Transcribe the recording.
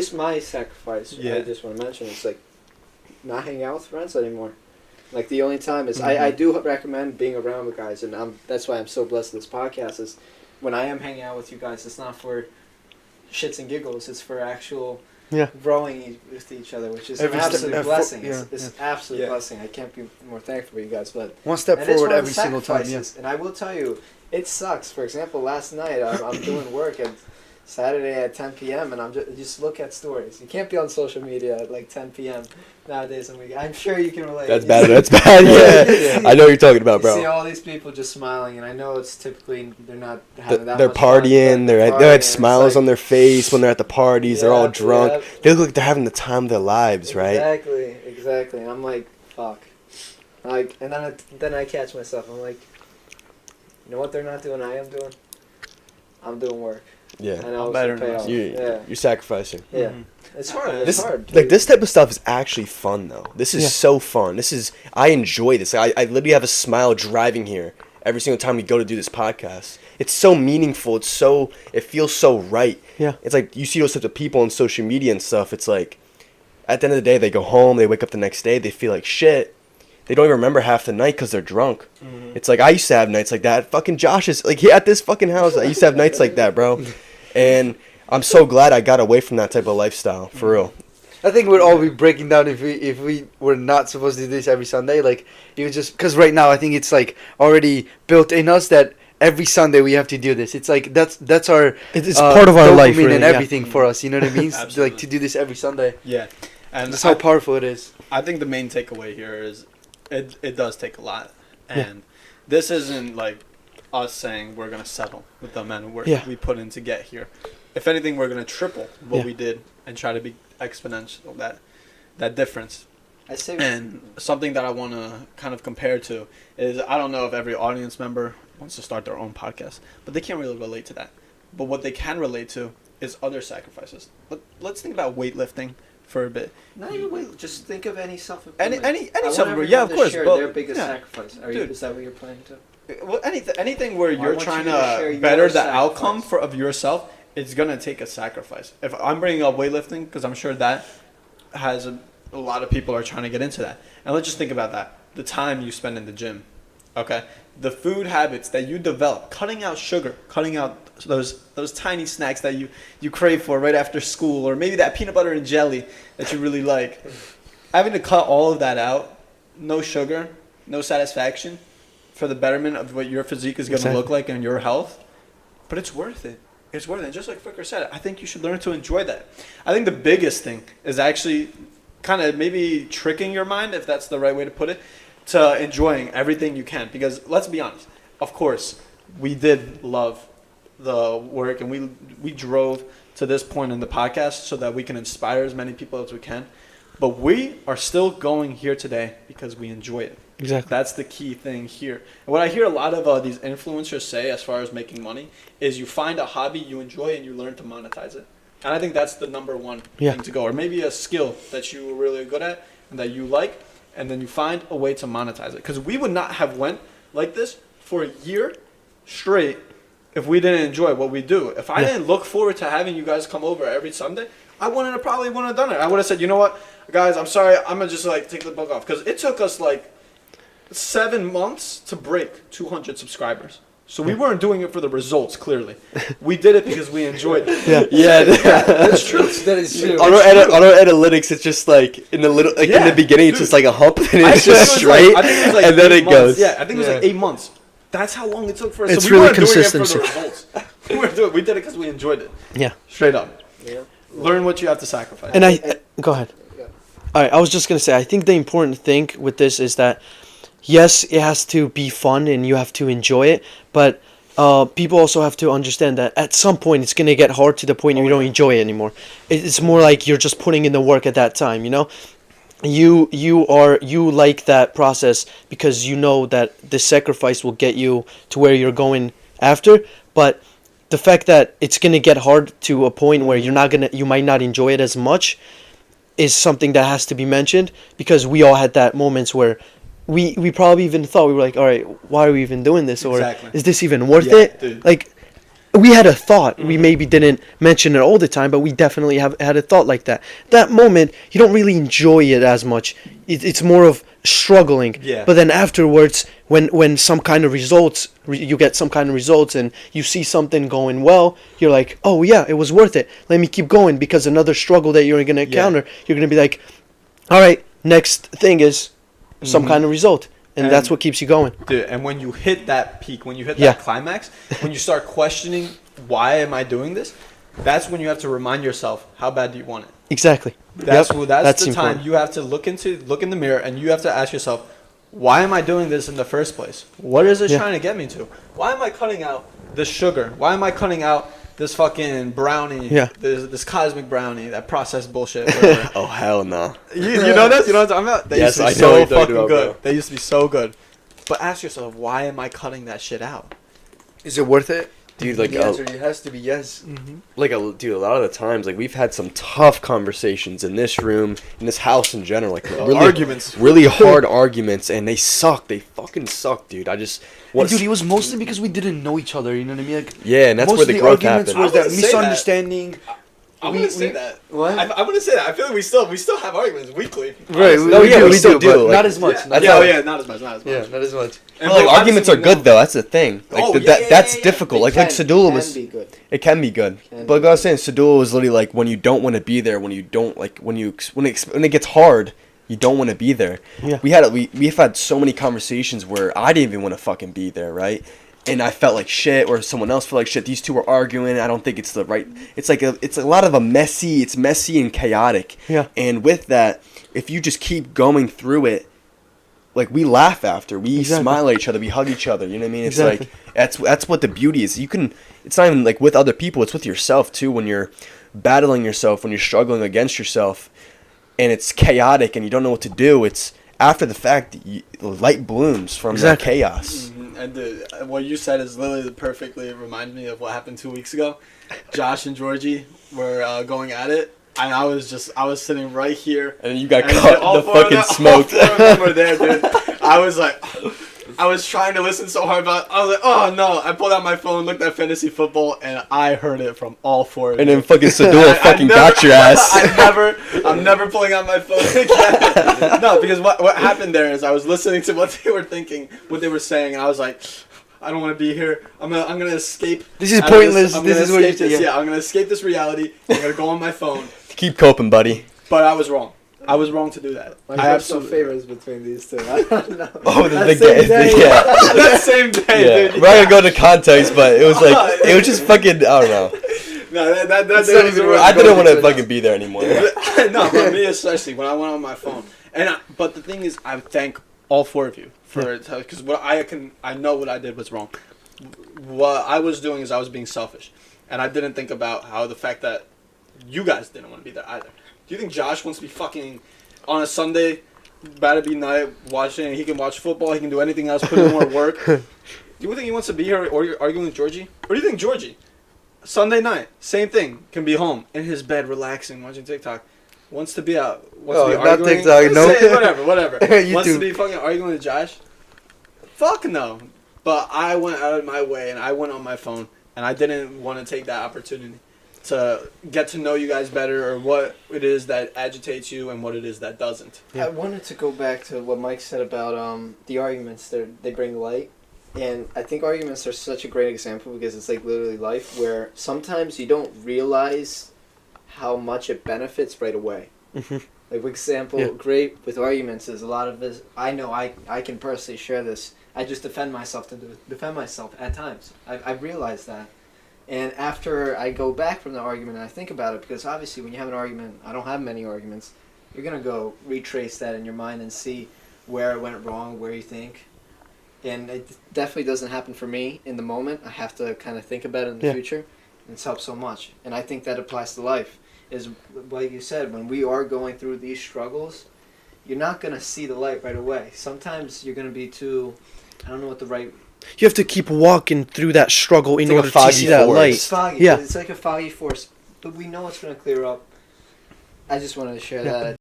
least my sacrifice, Yeah. I just want to mention, is like not hanging out with friends anymore. Like the only time is I do recommend being around with guys, and that's why I'm so blessed with this podcast. Is when I am hanging out with you guys, it's not for shits and giggles. It's for actual growing with each other, which is an absolute blessing. It's an absolute blessing. I can't be more thankful for you guys. But one step forward every single time. Yes. And I will tell you, it sucks. For example, last night I'm doing work and Saturday at 10 p.m. and I'm just look at stories. You can't be on social media at like 10 p.m. nowadays, and I'm sure you can relate. That's bad. That's bad. Yeah, I know what you're talking about, bro. You see all these people just smiling, and I know it's typically they're not having that they're much partying. fun, They have smiles on their face when they're at the parties. They're all drunk. They look like they're having the time of their lives, right? Exactly. And I'm like, fuck. Like, and then I catch myself. I'm like, you know what they're not doing? I am doing. I'm doing work. Yeah, and I'm better pay off. You're sacrificing. Yeah, it's hard. It's hard. Like this type of stuff is actually fun though. This is so fun. I enjoy this. I literally have a smile driving here every single time we go to do this podcast. It's so meaningful. It feels so right. Yeah. It's like you see those types of people on social media and stuff. It's like at the end of the day, they go home, they wake up the next day, they feel like shit. They don't even remember half the night because they're drunk. Mm-hmm. It's like I used to have nights like that. Fucking Josh is like at this fucking house. I used to have nights like that, bro. And I'm so glad I got away from that type of lifestyle, for real. I think we'd all be breaking down if we were not supposed to do this every Sunday. Like, even just because right now I think it's like already built in us that every Sunday we have to do this. It's like that's our it's part of our life, really, and everything for us. You know what I mean? Like to do this every Sunday. Yeah, and that's how powerful it is. I think the main takeaway here is it does take a lot, and this isn't like us saying we're going to settle with the amount of work we put in to get here. If anything, we're going to triple what we did and try to be exponential, that difference. And something that I want to kind of compare to is, I don't know if every audience member wants to start their own podcast, but they can't really relate to that. But what they can relate to is other sacrifices. Let's think about weightlifting for a bit. Not even weight. Just think of any self-improvement. Any self-improvement. Yeah, of course. Their biggest sacrifice. Is that what you're planning to? Well, anything where you're trying to better the outcome of yourself, it's gonna take a sacrifice. If I'm bringing up weightlifting, because I'm sure that has a lot of people are trying to get into that. And let's just think about that: the time you spend in the gym, okay, the food habits that you develop, cutting out sugar, cutting out those tiny snacks that you crave for right after school, or maybe that peanut butter and jelly that you really like. Having to cut all of that out, no sugar, no satisfaction, for the betterment of what your physique is going to look like and your health. But it's worth it. It's worth it. And just like Fricker said, I think you should learn to enjoy that. I think the biggest thing is actually kind of maybe tricking your mind, if that's the right way to put it, to enjoying everything you can. Because let's be honest, of course, we did love the work, and we drove to this point in the podcast so that we can inspire as many people as we can. But we are still going here today because we enjoy it. Exactly. That's the key thing here. And what I hear a lot of these influencers say as far as making money is you find a hobby you enjoy and you learn to monetize it. And I think that's the number one thing to go. Or maybe a skill that you were really good at and that you like, and then you find a way to monetize it. Because we would not have went like this for a year straight if we didn't enjoy what we do. If I didn't look forward to having you guys come over every Sunday, I probably wouldn't have done it. I would have said, you know what, guys, I'm sorry, I'm going to just take the book off. Because it took us 7 months to break 200 subscribers. So we weren't doing it for the results, clearly. We did it because we enjoyed it. Yeah. That's true. That is true. On our analytics, it's just in the beginning, it's just like a hump, and it's just straight, and then it goes. Yeah, I think it was 8 months. That's how long it took for us. It's so we really weren't consistency. doing it for the results. We did it because we enjoyed it. Yeah. Straight up. Yeah. Learn what you have to sacrifice. And go ahead. All right, I was just going to say, I think the important thing with this is that, yes, it has to be fun and you have to enjoy it, but people also have to understand that at some point it's going to get hard to the point where you don't enjoy it anymore. It's more like you're just putting in the work at that time, you know? You like that process because you know that the sacrifice will get you to where you're going after, but the fact that it's going to get hard to a point where you might not enjoy it as much is something that has to be mentioned, because we all had that moments where we probably even thought, we were like, all right, why are we even doing this? Or is this even worth it? Dude. we had a thought. We maybe didn't mention it all the time, but we definitely have had a thought like that. That moment, you don't really enjoy it as much. It's more of struggling. Yeah. But then afterwards, when some kind of results, you get some kind of results and you see something going well, you're like, oh yeah, it was worth it. Let me keep going, because another struggle that you're going to encounter, you're going to be like, all right, next thing is some kind of result. And that's what keeps you going. Dude, and when you hit that peak, when you hit Yeah. that climax, when you start questioning, why am I doing this? That's when you have to remind yourself, how bad do you want it? Exactly. That's Yep. that's the important. time you have to look in the mirror, and you have to ask yourself, why am I doing this in the first place? What is it Yeah. trying to get me to? Why am I cutting out this sugar? Why am I cutting out this fucking brownie? Yeah. This cosmic brownie, that processed bullshit. Whatever. Oh hell no. You know this? You know what I'm talking about? They Yes, used to be I know so what you're talking fucking about, good. bro. They used to be so good. But ask yourself, why am I cutting that shit out? Is it worth it? Dude, like The answer has to be yes. dude, a lot of the times, like we've had some tough conversations in this room, in this house in general, like really Arguments. really hard arguments, and they suck. They fucking suck, dude. I just And dude, it was mostly because we didn't know each other. You know what I mean? Like, yeah, and that's most where of the the growth arguments happened. was I that wouldn't say that. misunderstanding. I'm We- gonna say we- that. What? I'm gonna say that. I feel like we still have arguments weekly. Right, honestly. No, yeah, we still do, but like- not as much. Yeah, Not yeah, as oh, much. yeah, not as much, not as much. Yeah, not as much. And But, like we'll arguments are obviously good though. That's the thing. Like Oh, that's yeah. difficult. Like Can Sadula was. be good. It can be good, Can but be. like I was saying, Sadula was literally like when you don't want to be there, when you don't like when it gets hard, you don't want to be there. Yeah. We've had so many conversations where I didn't even want to fucking be there, right? And I felt like shit, or someone else felt like shit. These two were arguing. I don't think it's the right. It's a lot of a messy. It's messy and chaotic. Yeah. And with that, if you just keep going through it, like we laugh after, we Exactly. smile at each other, we hug each other. You know what I mean? It's Exactly. like that's what the beauty is. You can. It's not even like with other people. It's with yourself too. When you're battling yourself, when you're struggling against yourself, and it's chaotic and you don't know what to do. It's after the fact the light blooms from that Exactly. chaos. And what you said is literally perfectly reminded me of what happened 2 weeks ago. Josh and Georgie were going at it, and I was sitting right here. And you got And caught all the four of fucking them- smoked. All 4 of them were there, dude. I was like, I was trying to listen so hard, but I was like, oh no! I pulled out my phone, looked at fantasy football, and I heard it from all 4 of And you. then fucking Sadula fucking got your ass. I'm never pulling out my phone again. No, because what happened there is I was listening to what they were thinking, what they were saying, and I was like, I don't want to be here. I'm gonna escape. This is out of pointless. I'm This gonna is what you escape this. think. Yeah, I'm gonna escape this reality. I'm gonna go on my phone. Keep coping, buddy. But I was wrong. I was wrong to do that. My I personal absolutely. favorites between these two. I don't know. Oh, That the same day. yeah. That same day, Yeah. dude. We're not gonna go into context, but it was like it was just fucking. I don't know. No, that It's day not was even a- worth I didn't going want to into fucking be there anymore. No, but me especially when I went on my phone. But the thing is, I thank all 4 of you for because what I know what I did was wrong. What I was doing is I was being selfish, and I didn't think about how the fact that you guys didn't want to be there either. Do you think Josh wants to be fucking on a Sunday, about to be night watching? He can watch football. He can do anything else. Put in more work. Do you think he wants to be here, or you're arguing with Georgie? Or do you think Georgie, Sunday night, same thing, can be home in his bed, relaxing, watching TikTok, wants to be out, wants to be not arguing? TikTok, no. Say whatever. Wants to YouTube. be fucking arguing with Josh? Fuck no. But I went out of my way and I went on my phone and I didn't want to take that opportunity to get to know you guys better or what it is that agitates you and what it is that doesn't. I wanted to go back to what Mike said about the arguments. They bring light, and I think arguments are such a great example because it's like literally life, where sometimes you don't realize how much it benefits right away. Mhm. Like, for example, Yeah. great with arguments is a lot of this. I know I can personally share this. I just defend myself at times. I've realized that. And after I go back from the argument and I think about it, because obviously when you have an argument, I don't have many arguments, you're going to go retrace that in your mind and see where it went wrong, where you think. And it definitely doesn't happen for me in the moment. I have to kind of think about it in the Yeah. future. And it's helped so much. And I think that applies to life. Is like you said, when we are going through these struggles, you're not going to see the light right away. Sometimes you're going to be too, I don't know what the right... You have to keep walking through that struggle in It's like order a to foggy see that forest. It's light. foggy. Yeah. It's like a foggy force. But we know it's going to clear up. I just wanted to share that.